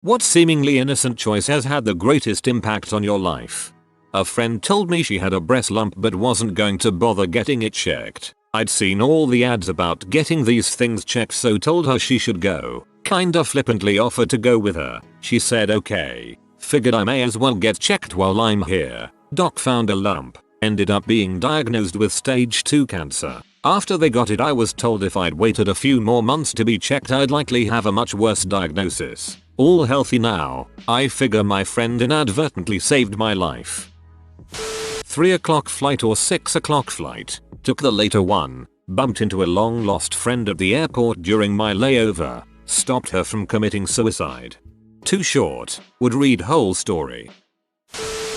What seemingly innocent choice has had the greatest impact on your life? A friend told me she had a breast lump but wasn't going to bother getting it checked. I'd seen all the ads about getting these things checked, so told her she should go. Kinda flippantly offered to go with her. She said okay. Figured I may as well get checked while I'm here. Doc found a lump. Ended up being diagnosed with stage 2 cancer. After they got it, I was told if I'd waited a few more months to be checked I'd likely have a much worse diagnosis. All healthy now. I figure my friend inadvertently saved my life. 3 o'clock flight or 6 o'clock flight. Took the later one. Bumped into a long lost friend at the airport during my layover. Stopped her from committing suicide. Too short. Would read whole story.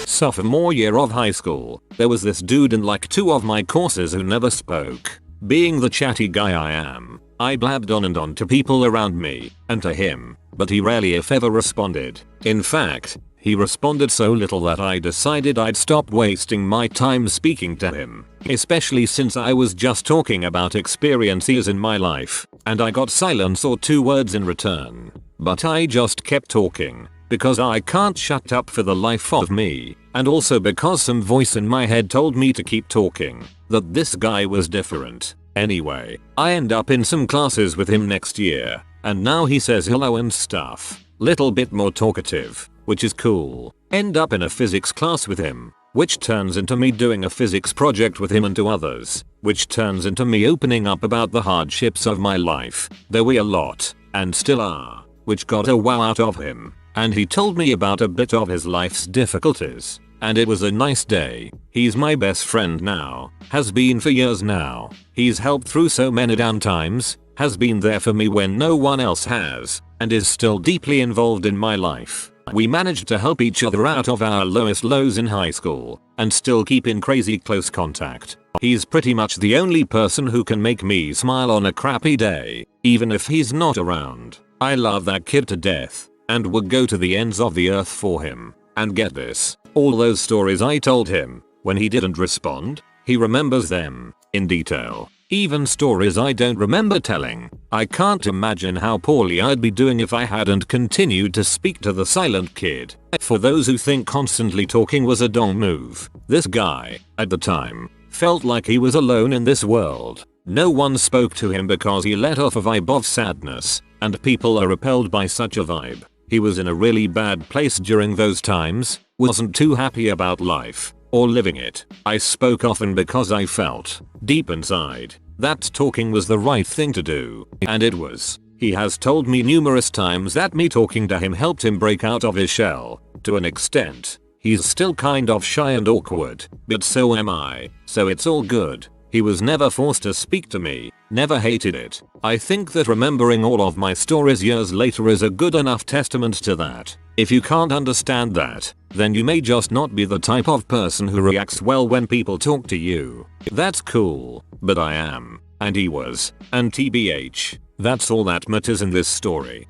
Sophomore year of high school, there was this dude in like 2 of my courses who never spoke. Being the chatty guy I am, I blabbed on and on to people around me, and to him, but he rarely if ever responded. In fact, he responded so little that I decided I'd stop wasting my time speaking to him, especially since I was just talking about experiences in my life, and I got silence or 2 words in return. But I just kept talking, because I can't shut up for the life of me, and also because some voice in my head told me to keep talking, that this guy was different. Anyway, I end up in some classes with him next year, and now he says hello and stuff. Little bit more talkative, which is cool. End up in a physics class with him, which turns into me doing a physics project with him and 2 others, which turns into me opening up about the hardships of my life. There were a lot, and still are, which got a wow out of him. And he told me about a bit of his life's difficulties. And it was a nice day. He's my best friend now. Has been for years now. He's helped through so many down times. Has been there for me when no one else has. And is still deeply involved in my life. We managed to help each other out of our lowest lows in high school. And still keep in crazy close contact. He's pretty much the only person who can make me smile on a crappy day. Even if he's not around. I love that kid to death. And would go to the ends of the earth for him. And get this, all those stories I told him, when he didn't respond, he remembers them, in detail. Even stories I don't remember telling. I can't imagine how poorly I'd be doing if I hadn't continued to speak to the silent kid. For those who think constantly talking was a dong move, this guy, at the time, felt like he was alone in this world. No one spoke to him because he let off a vibe of sadness, and people are repelled by such a vibe. He was in a really bad place during those times, wasn't too happy about life, or living it. I spoke often because I felt, deep inside, that talking was the right thing to do. And it was. He has told me numerous times that me talking to him helped him break out of his shell. To an extent, he's still kind of shy and awkward, but so am I, so it's all good. He was never forced to speak to me, never hated it. I think that remembering all of my stories years later is a good enough testament to that. If you can't understand that, then you may just not be the type of person who reacts well when people talk to you. That's cool, but I am, and he was, and TBH, that's all that matters in this story.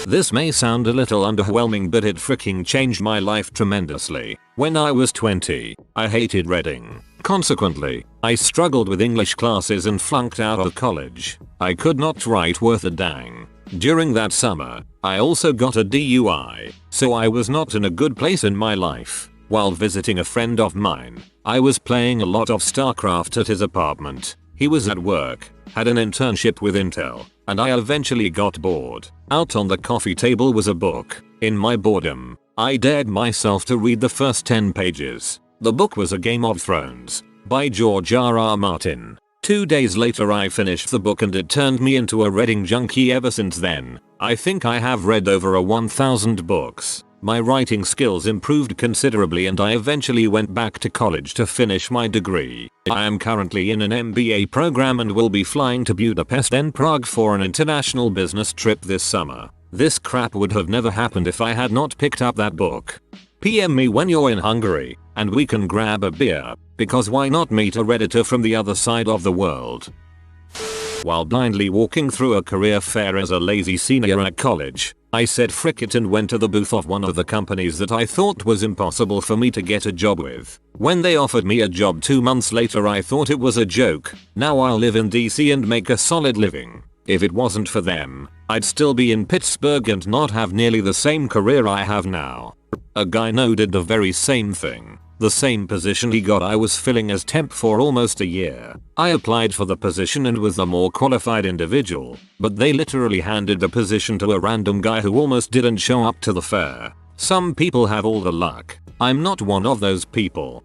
This may sound a little underwhelming, but it freaking changed my life tremendously. When I was 20, I hated reading. Consequently, I struggled with English classes and flunked out of college. I could not write worth a dang. During that summer, I also got a DUI, so I was not in a good place in my life. While visiting a friend of mine, I was playing a lot of StarCraft at his apartment. He was at work, had an internship with Intel, and I eventually got bored. Out on the coffee table was a book. In my boredom, I dared myself to read the first 10 pages. The book was A Game of Thrones by George R.R. Martin. 2 days later I finished the book and it turned me into a reading junkie ever since then. I think I have read over 1,000 books. My writing skills improved considerably and I eventually went back to college to finish my degree. I am currently in an MBA program and will be flying to Budapest and Prague for an international business trip this summer. This crap would have never happened if I had not picked up that book. PM me when you're in Hungary, and we can grab a beer, because why not meet a Redditor from the other side of the world? While blindly walking through a career fair as a lazy senior at college, I said frick it and went to the booth of one of the companies that I thought was impossible for me to get a job with. When they offered me a job 2 months later I thought it was a joke. Now I'll live in DC and make a solid living. If it wasn't for them, I'd still be in Pittsburgh and not have nearly the same career I have now. A guy did the very same thing. The same position he got I was filling as temp for almost a year. I applied for the position and was the more qualified individual, but they literally handed the position to a random guy who almost didn't show up to the fair. Some people have all the luck. I'm not one of those people.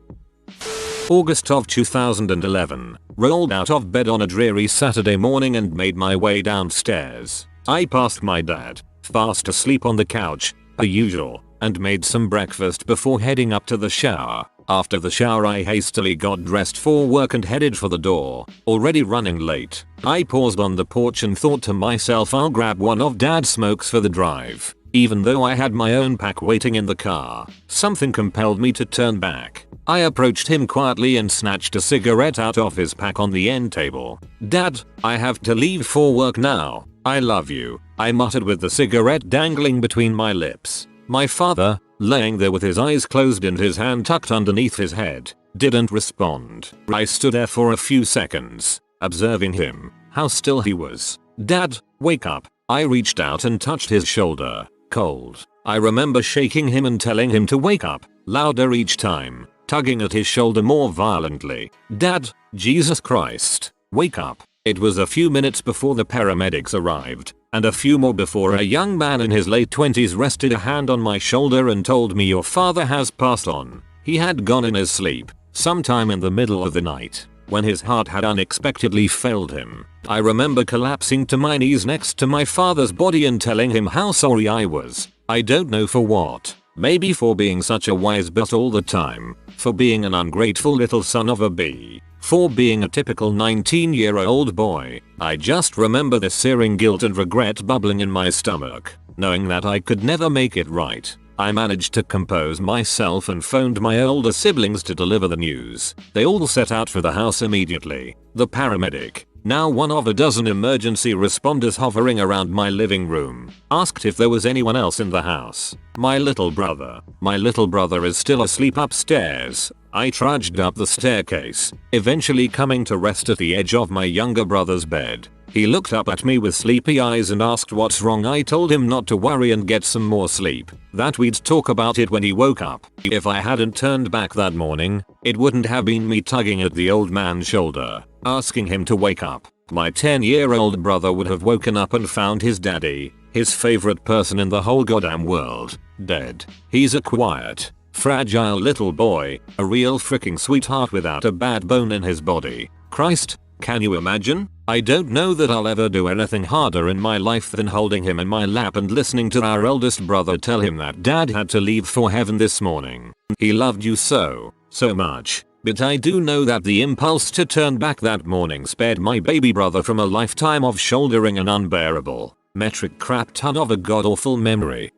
August of 2011. Rolled out of bed on a dreary Saturday morning and made my way downstairs. I passed my dad, fast asleep on the couch, per usual, and made some breakfast before heading up to the shower. After the shower I hastily got dressed for work and headed for the door, already running late. I paused on the porch and thought to myself I'll grab one of dad's smokes for the drive. Even though I had my own pack waiting in the car, something compelled me to turn back. I approached him quietly and snatched a cigarette out of his pack on the end table. "Dad, I have to leave for work now. I love you," I muttered with the cigarette dangling between my lips. My father, laying there with his eyes closed and his hand tucked underneath his head, didn't respond. I stood there for a few seconds, observing him, how still he was. "Dad, wake up." I reached out and touched his shoulder, cold. I remember shaking him and telling him to wake up, louder each time, tugging at his shoulder more violently. "Dad, Jesus Christ, wake up." It was a few minutes before the paramedics arrived, and a few more before a young man in his late 20s rested a hand on my shoulder and told me, "Your father has passed on." He had gone in his sleep, sometime in the middle of the night, when his heart had unexpectedly failed him. I remember collapsing to my knees next to my father's body and telling him how sorry I was. I don't know for what. Maybe for being such a wise butt all the time, for being an ungrateful little son of a bee, for being a typical 19-year-old boy. I just remember the searing guilt and regret bubbling in my stomach, knowing that I could never make it right. I managed to compose myself and phoned my older siblings to deliver the news. They all set out for the house immediately. The paramedic, now one of a dozen emergency responders hovering around my living room, asked if there was anyone else in the house. My little brother is still asleep upstairs. I trudged up the staircase, eventually coming to rest at the edge of my younger brother's bed. He looked up at me with sleepy eyes and asked what's wrong. I told him not to worry and get some more sleep, that we'd talk about it when he woke up. If I hadn't turned back that morning, it wouldn't have been me tugging at the old man's shoulder, asking him to wake up. My 10-year-old brother would have woken up and found his daddy, his favorite person in the whole goddamn world, dead. He's a quiet, fragile little boy, a real freaking sweetheart without a bad bone in his body. Christ, can you imagine? I don't know that I'll ever do anything harder in my life than holding him in my lap and listening to our eldest brother tell him that dad had to leave for heaven this morning. He loved you so much. But I do know that the impulse to turn back that morning spared my baby brother from a lifetime of shouldering an unbearable, metric crap ton of a god-awful memory.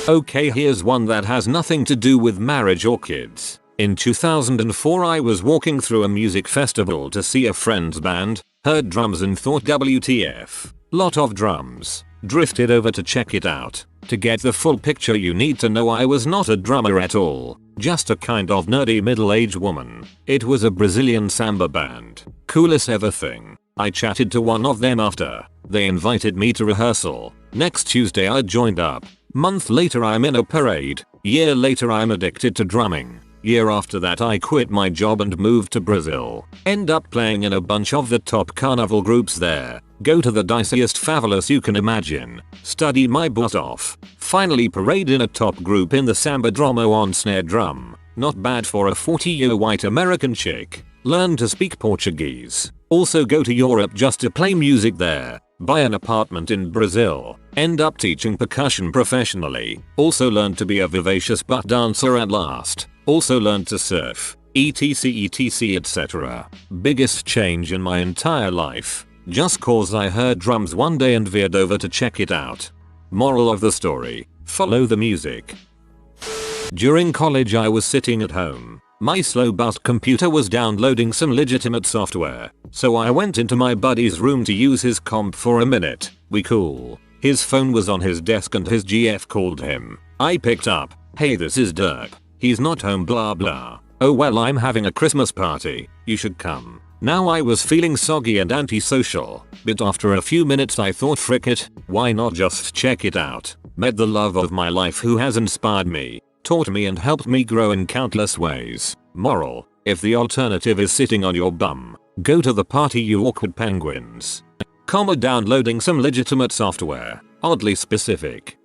Okay, here's one that has nothing to do with marriage or kids. In 2004 I was walking through a music festival to see a friend's band, heard drums and thought WTF. Lot of drums. Drifted over to check it out. To get the full picture you need to know I was not a drummer at all, just a kind of nerdy middle-aged woman. It was a Brazilian samba band. Coolest ever thing. I chatted to one of them after. They invited me to rehearsal. Next Tuesday I joined up. Month later I'm in a parade. Year later I'm addicted to drumming. Year after that I quit my job and moved to Brazil. End up playing in a bunch of the top carnival groups there. Go to the diciest favelas you can imagine. Study my butt off. Finally parade in a top group in the samba drama on snare drum. Not bad for a 40-year white American chick. Learn to speak Portuguese. Also go to Europe just to play music there. Buy an apartment in Brazil. End up teaching percussion professionally. Also learn to be a vivacious butt dancer at last. Also learned to surf, etc etc. Biggest change in my entire life. Just cause I heard drums one day and veered over to check it out. Moral of the story, follow the music. During college I was sitting at home. My slow butt computer was downloading some legitimate software, so I went into my buddy's room to use his comp for a minute. We cool. His phone was on his desk and his GF called him. I picked up. "Hey, this is Derp. He's not home blah blah. Oh well, I'm having a Christmas party. You should come." Now I was feeling soggy and antisocial, but after a few minutes I thought, frick it, why not just check it out. Met the love of my life who has inspired me, taught me and helped me grow in countless ways. Moral: if the alternative is sitting on your bum, go to the party, you awkward penguins. Downloading some legitimate software. Oddly specific.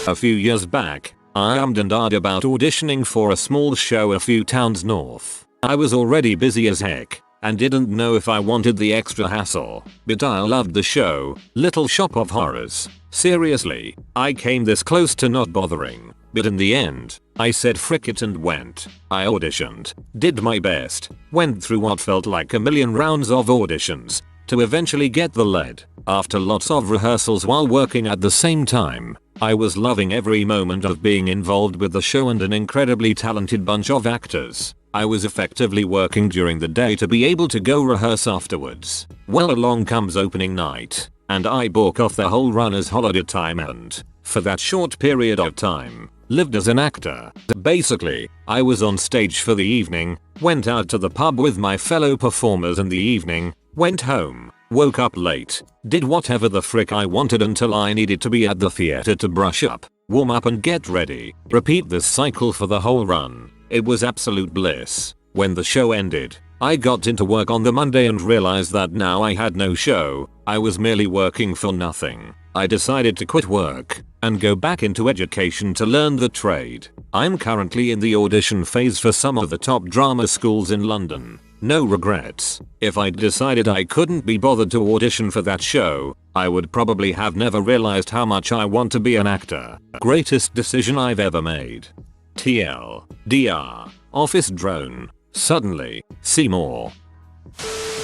A few years back, I ummed and ahed about auditioning for a small show a few towns north. I was already busy as heck and didn't know if I wanted the extra hassle, but I loved the show, Little Shop of Horrors. Seriously, I came this close to not bothering, but in the end, I said frick it and went. I auditioned, did my best, went through what felt like a million rounds of auditions, to eventually get the lead. After lots of rehearsals while working at the same time, I was loving every moment of being involved with the show and an incredibly talented bunch of actors. I was effectively working during the day to be able to go rehearse afterwards. Well, along comes opening night, and I book off the whole run as holiday time and, for that short period of time, lived as an actor. Basically, I was on stage for the evening, went out to the pub with my fellow performers in the evening, went home, woke up late, did whatever the frick I wanted until I needed to be at the theater to brush up, warm up and get ready. Repeat this cycle for the whole run. It was absolute bliss. When the show ended, I got into work on the Monday and realized that now I had no show, I was merely working for nothing. I decided to quit work and go back into education to learn the trade. I'm currently in the audition phase for some of the top drama schools in London. No regrets. If I'd decided I couldn't be bothered to audition for that show, I would probably have never realized how much I want to be an actor. Greatest decision I've ever made. TLDR. Office drone. Suddenly, see more.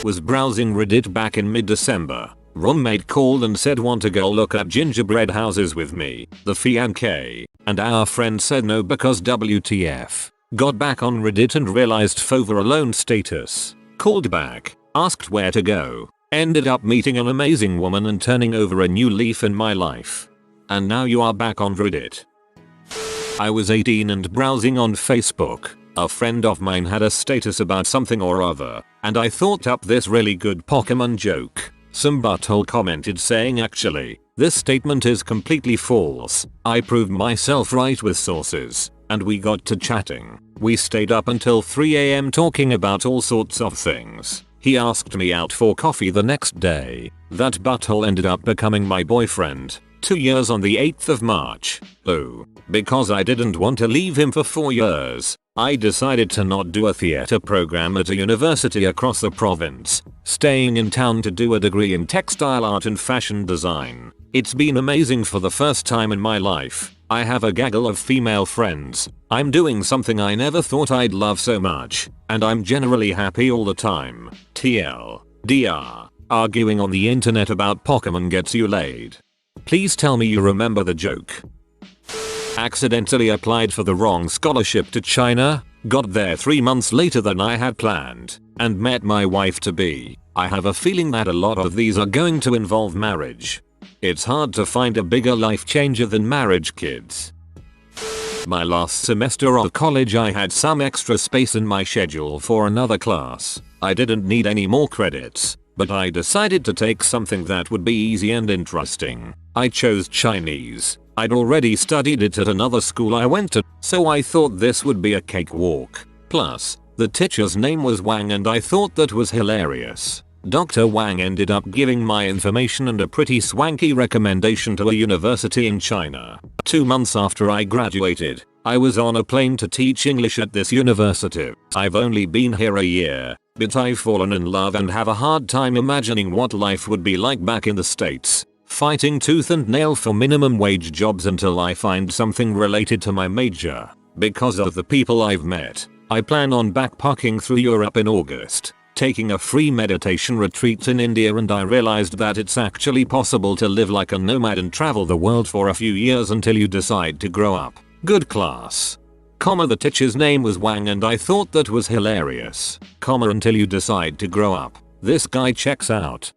Was browsing Reddit back in mid-December. Roommate called and said want to go look at gingerbread houses with me, the fiancé, and our friend said no because WTF. Got back on Reddit and realized Fover alone status. Called back, asked where to go. Ended up meeting an amazing woman and turning over a new leaf in my life. And now you are back on Reddit. I was 18 and browsing on Facebook. A friend of mine had a status about something or other, and I thought up this really good Pokemon joke. Some butthole commented saying actually, this statement is completely false. I proved myself right with sources, and we got to chatting. We stayed up until 3 AM talking about all sorts of things. He asked me out for coffee the next day. That butthole ended up becoming my boyfriend. 2 years on the 8th of March. Oh. Because I didn't want to leave him for 4 years, I decided to not do a theater program at a university across the province, staying in town to do a degree in textile art and fashion design. It's been amazing for the first time in my life. I have a gaggle of female friends. I'm doing something I never thought I'd love so much, and I'm generally happy all the time. TLDR. Arguing on the internet about Pokemon gets you laid. Please tell me you remember the joke. Accidentally applied for the wrong scholarship to China, got there 3 months later than I had planned, and met my wife-to-be. I have a feeling that a lot of these are going to involve marriage. It's hard to find a bigger life changer than marriage, kids. My last semester of college I had some extra space in my schedule for another class. I didn't need any more credits, but I decided to take something that would be easy and interesting. I chose Chinese. I'd already studied it at another school I went to, so I thought this would be a cakewalk. Plus, the teacher's name was Wang and I thought that was hilarious. Dr. Wang ended up giving my information and a pretty swanky recommendation to a university in China. 2 months after I graduated, I was on a plane to teach English at this university. I've only been here a year, but I've fallen in love and have a hard time imagining what life would be like back in the States. Fighting tooth and nail for minimum wage jobs until I find something related to my major. Because of the people I've met, I plan on backpacking through Europe in August, taking a free meditation retreat in India, and I realized that it's actually possible to live like a nomad and travel the world for a few years until you decide to grow up. Good class. The teacher's name was Wang and I thought that was hilarious. Until you decide to grow up. This guy checks out.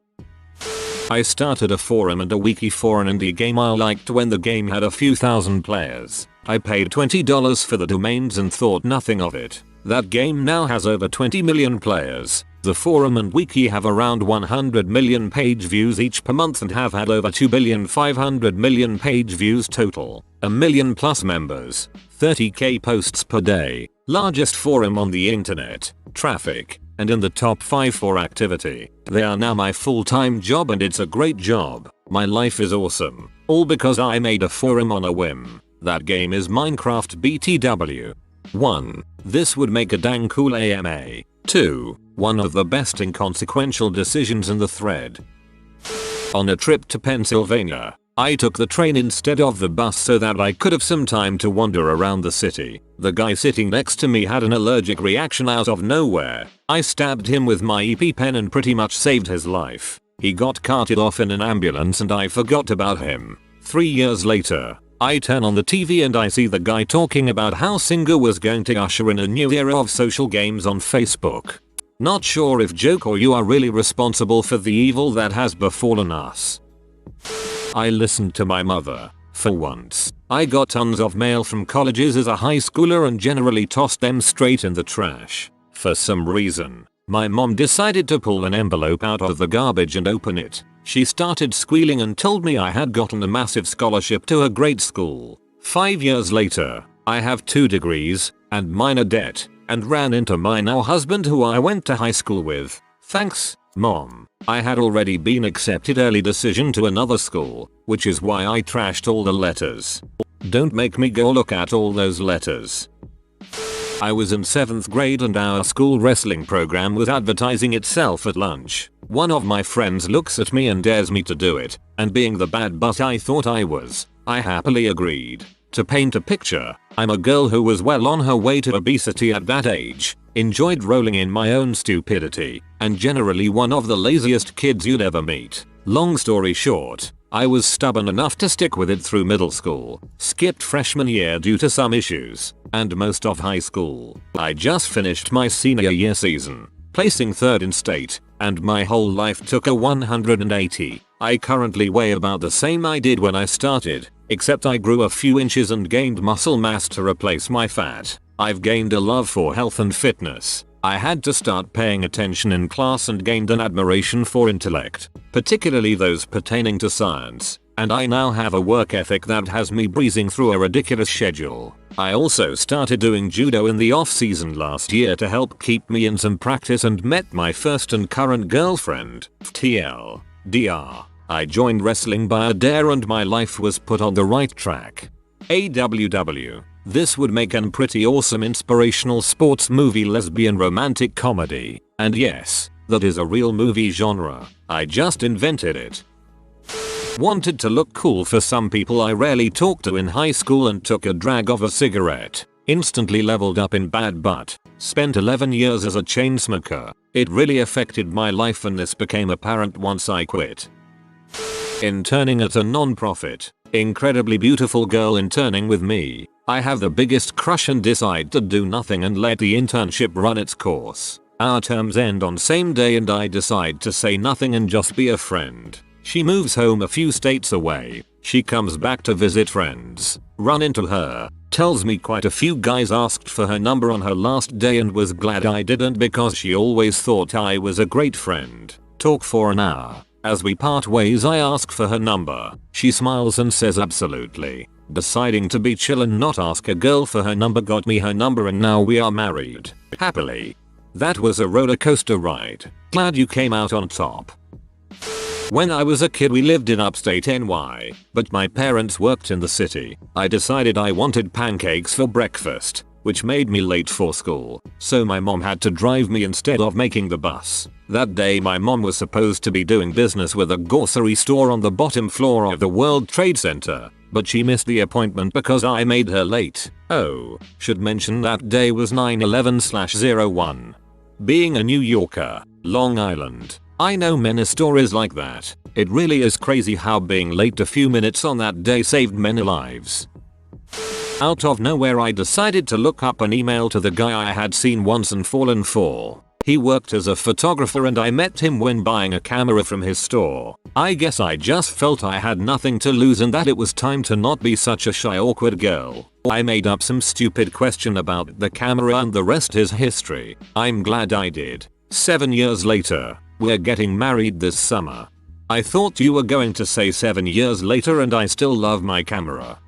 I started a forum and a wiki for an indie game I liked when the game had a few thousand players. I paid $20 for the domains and thought nothing of it. That game now has over 20 million players. The forum and wiki have around 100 million page views each per month and have had over 2,500,000,000 page views total. A million plus members. 30k posts per day. Largest forum on the internet. Traffic. And in the top 5 for activity. They are now my full-time job and it's a great job. My life is awesome. All because I made a forum on a whim. That game is Minecraft BTW. 1. This would make a dang cool AMA. 2. One of the best inconsequential decisions in the thread. On a trip to Pennsylvania, I took the train instead of the bus so that I could have some time to wander around the city. The guy sitting next to me had an allergic reaction out of nowhere. I stabbed him with my EpiPen and pretty much saved his life. He got carted off in an ambulance and I forgot about him. 3 years later, I turn on the TV and I see the guy talking about how Singer was going to usher in a new era of social games on Facebook. Not sure if joke or you are really responsible for the evil that has befallen us. I listened to my mother. For once, I got tons of mail from colleges as a high schooler and generally tossed them straight in the trash. For some reason, my mom decided to pull an envelope out of the garbage and open it. She started squealing and told me I had gotten a massive scholarship to a great school. 5 years later, I have 2 degrees and minor debt and ran into my now husband who I went to high school with. Thanks, Mom. I had already been accepted early decision to another school, which is why I trashed all the letters. Don't make me go look at all those letters. I was in 7th grade and our school wrestling program was advertising itself at lunch. One of my friends looks at me and dares me to do it, and being the bad butt I thought I was, I happily agreed. To paint a picture, I'm a girl who was well on her way to obesity at that age, enjoyed rolling in my own stupidity, and generally one of the laziest kids you'd ever meet. Long story short, I was stubborn enough to stick with it through middle school, skipped freshman year due to some issues, and most of high school. I just finished my senior year season, placing 3rd in state, and my whole life took a 180. I currently weigh about the same I did when I started, except I grew a few inches and gained muscle mass to replace my fat. I've gained a love for health and fitness. I had to start paying attention in class and gained an admiration for intellect, particularly those pertaining to science, and I now have a work ethic that has me breezing through a ridiculous schedule. I also started doing judo in the off season last year to help keep me in some practice and met my first and current girlfriend, TLDR. I joined wrestling by a dare and my life was put on the right track. AWW. This would make an pretty awesome inspirational sports movie lesbian romantic comedy. And yes, that is a real movie genre. I just invented it. Wanted to look cool for some people I rarely talked to in high school and took a drag of a cigarette. Instantly leveled up in bad butt. Spent 11 years as a chain smoker. It really affected my life and this became apparent once I quit. Interning at a non-profit. Incredibly beautiful girl interning with me. I have the biggest crush and decide to do nothing and let the internship run its course. Our terms end on same day and I decide to say nothing and just be a friend. She moves home a few states away. She comes back to visit friends. Run into her. Tells me quite a few guys asked for her number on her last day and was glad I didn't because she always thought I was a great friend. Talk for an hour. As we part ways I ask for her number. She smiles and says absolutely. Deciding to be chill and not ask a girl for her number got me her number and now we are married. Happily. That was a roller coaster ride. Glad you came out on top. When I was a kid we lived in upstate NY, but my parents worked in the city. I decided I wanted pancakes for breakfast, which made me late for school, so my mom had to drive me instead of making the bus. That day my mom was supposed to be doing business with a grocery store on the bottom floor of the World Trade Center, but she missed the appointment because I made her late. Oh, should mention that day was 9/11/01. Being a New Yorker, Long Island, I know many stories like that. It really is crazy how being late a few minutes on that day saved many lives. Out of nowhere I decided to look up an email to the guy I had seen once and fallen for. He worked as a photographer and I met him when buying a camera from his store. I guess I just felt I had nothing to lose and that it was time to not be such a shy awkward girl. I made up some stupid question about the camera and the rest is history. I'm glad I did. 7 years later. We're getting married this summer. I thought you were going to say 7 years later and I still love my camera.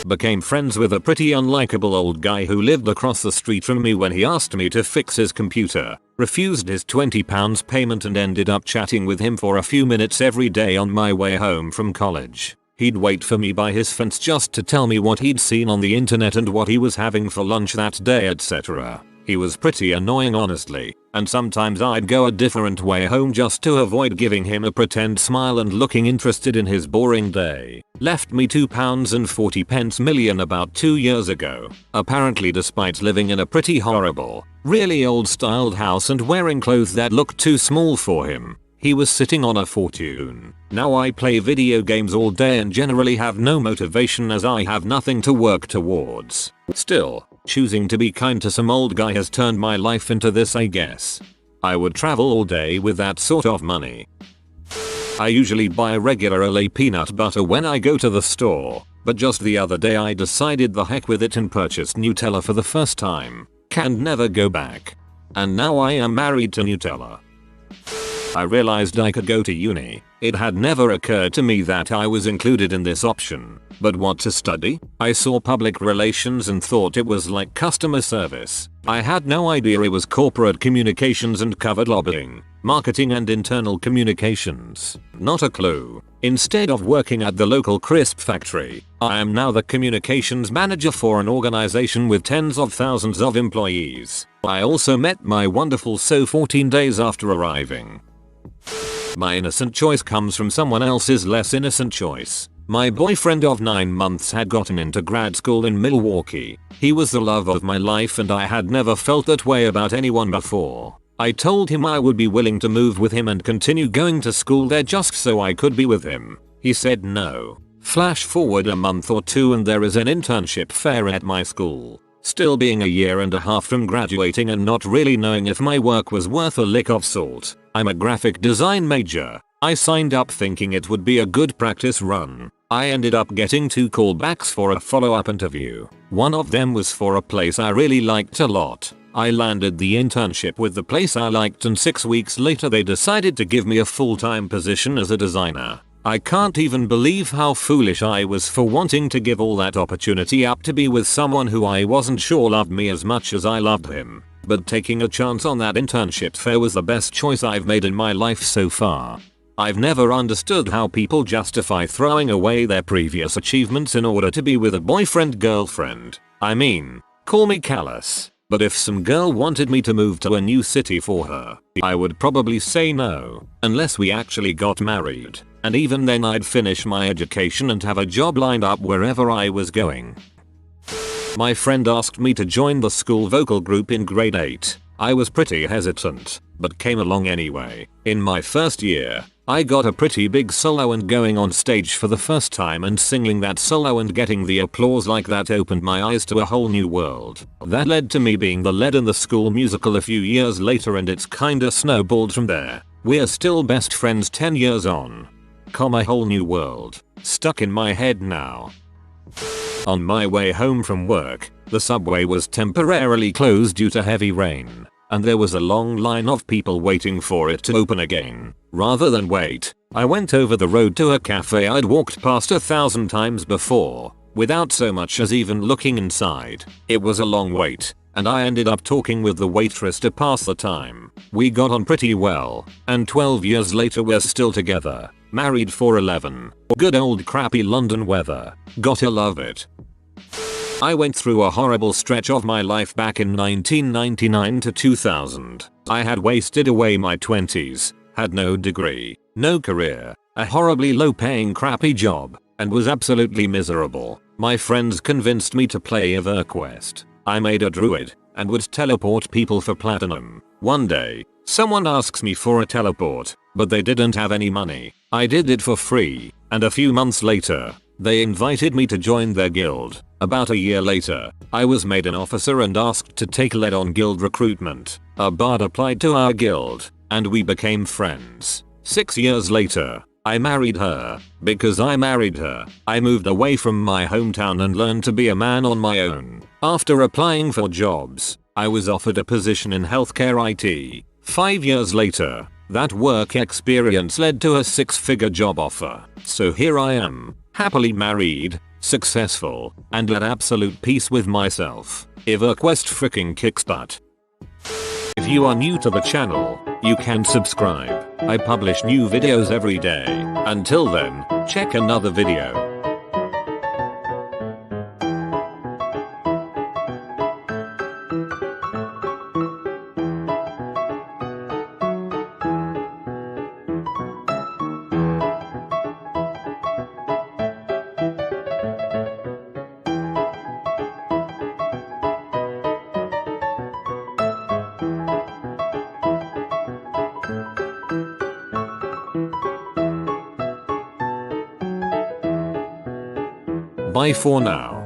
Became friends with a pretty unlikable old guy who lived across the street from me when he asked me to fix his computer. Refused his £20 payment and ended up chatting with him for a few minutes every day on my way home from college. He'd wait for me by his fence just to tell me what he'd seen on the internet and what he was having for lunch that day, etc. He was pretty annoying honestly, and sometimes I'd go a different way home just to avoid giving him a pretend smile and looking interested in his boring day. Left me £2.40 million about 2 years ago, apparently despite living in a pretty horrible, really old styled house and wearing clothes that looked too small for him. He was sitting on a fortune. Now I play video games all day and generally have no motivation as I have nothing to work towards. Still, choosing to be kind to some old guy has turned my life into this, I guess. I would travel all day with that sort of money. I usually buy regular LA peanut butter when I go to the store, but just the other day I decided the heck with it and purchased Nutella for the first time. Can never go back. And now I am married to Nutella. I realized I could go to uni. It had never occurred to me that I was included in this option. But what to study? I saw public relations and thought it was like customer service. I had no idea it was corporate communications and covered lobbying, marketing and internal communications. Not a clue. Instead of working at the local crisp factory, I am now the communications manager for an organization with tens of thousands of employees. I also met my wonderful so 14 days after arriving. My innocent choice comes from someone else's less innocent choice. My boyfriend of 9 months had gotten into grad school in Milwaukee. He was the love of my life and I had never felt that way about anyone before. I told him I would be willing to move with him and continue going to school there just so I could be with him. He said no. Flash forward a month or two and there is an internship fair at my school. Still being a year and a half from graduating and not really knowing if my work was worth a lick of salt. I'm a graphic design major. I signed up thinking it would be a good practice run. I ended up getting 2 callbacks for a follow-up interview. One of them was for a place I really liked a lot. I landed the internship with the place I liked and 6 weeks later they decided to give me a full-time position as a designer. I can't even believe how foolish I was for wanting to give all that opportunity up to be with someone who I wasn't sure loved me as much as I loved him. But taking a chance on that internship fair was the best choice I've made in my life so far. I've never understood how people justify throwing away their previous achievements in order to be with a boyfriend-girlfriend. I mean, call me callous, but if some girl wanted me to move to a new city for her, I would probably say no, unless we actually got married. And even then I'd finish my education and have a job lined up wherever I was going. My friend asked me to join the school vocal group in grade 8. I was pretty hesitant, but came along anyway. In my first year, I got a pretty big solo and going on stage for the first time and singing that solo and getting the applause like that opened my eyes to a whole new world. That led to me being the lead in the school musical a few years later and it's kinda snowballed from there. We're still best friends 10 years on. A whole new world. Stuck in my head now. On my way home from work, the subway was temporarily closed due to heavy rain, and there was a long line of people waiting for it to open again. Rather than wait, I went over the road to a cafe I'd walked past 1,000 times before, without so much as even looking inside. It was a long wait, and I ended up talking with the waitress to pass the time. We got on pretty well, and 12 years later we're still together. Married for 11. Good old crappy London weather. Gotta love it. I went through a horrible stretch of my life back in 1999 to 2000. I had wasted away my 20s, had no degree, no career, a horribly low paying crappy job, and was absolutely miserable. My friends convinced me to play EverQuest. I made a druid, and would teleport people for platinum. One day, someone asks me for a teleport, but they didn't have any money. I did it for free, and a few months later, they invited me to join their guild. About a year later, I was made an officer and asked to take lead on guild recruitment. A bard applied to our guild, and we became friends. 6 years later, I married her. Because I married her, I moved away from my hometown and learned to be a man on my own. After applying for jobs, I was offered a position in healthcare IT. 5 years later, that work experience led to a 6-figure job offer. So here I am, happily married, successful, and at absolute peace with myself. EverQuest freaking kicks butt. If you are new to the channel, you can subscribe. I publish new videos every day. Until then, check another video. Bye for now.